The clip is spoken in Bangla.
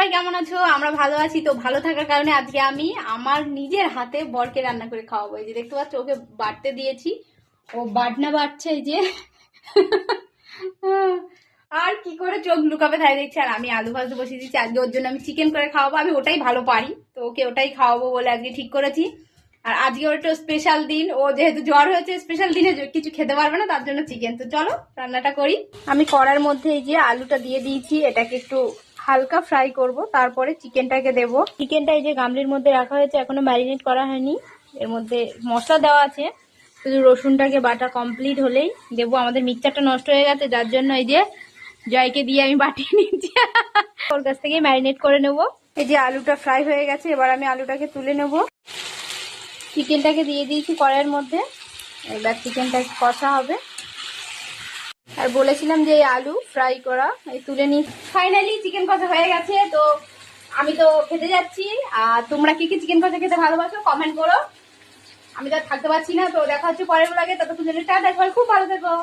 সবাই কেমন আছো? আমরা ভালো আছি। তো ভালো থাকার কারণে আজকে আমি আমার নিজের হাতে বরকে রান্না করে খাওয়াবো। এই যে দেখতে পাচ্ছ, ওকে বাটতে দিয়েছি, ও বাটনা বাটছে। এই যে আর কি করে চোখ লুকাবে তাই দেখছি। আর আমি আলু ভাজতে বসিয়ে দিচ্ছি। আজকে ওর জন্য আমি চিকেন করে খাওয়াবো। আমি ওটাই ভালো পারি, তো ওকে ওটাই খাওয়াবো বলে আজকে ঠিক করেছি। আর আজকে ওর একটা স্পেশাল দিন, ও যেহেতু জ্বর হয়েছে, স্পেশাল দিনে কিছু খেতে পারবে না, তার জন্য চিকেন। তো চলো রান্নাটা করি। আমি কড়ার মধ্যে এই যে আলুটা দিয়ে দিয়েছি, এটাকে একটু হালকা ফ্রাই করব, তারপরে চিকেনটাকে দেবো। চিকেনটা এই যে গামলির মধ্যে রাখা হয়েছে, এখনো ম্যারিনেট করা হয়নি। এর মধ্যে মশলা দেওয়া আছে, শুধু রসুনটাকে বাটা কমপ্লিট হলেই দেবো। আমাদের মিক্সচারটা নষ্ট হয়ে গেছে, যার জন্য এই যে জয়কে দিয়ে আমি বাটিয়ে নিচ্ছি। ওর কাছ থেকেই ম্যারিনেট করে নেব। এই যে আলুটা ফ্রাই হয়ে গেছে, এবার আমি আলুটাকে তুলে নেব। চিকেনটাকে দিয়ে দিয়েছি কড়াইয়ের মধ্যে, এবার চিকেনটাকে কষা হবে। আর বলেছিলাম যে এই আলু ফ্রাই করা এই তুলে নিই। ফাইনালি চিকেন কষা হয়ে গেছে। তো আমি তো খেতে যাচ্ছি। আর তোমরা কি কি চিকেন কষা খেতে ভালোবাসো কমেন্ট করো। আমি তো থাকতে পারছি না। তো দেখা হচ্ছে পরের ব্লগে, ততক্ষণ জন্য টাটা, সবাই খুব ভালো থেকো।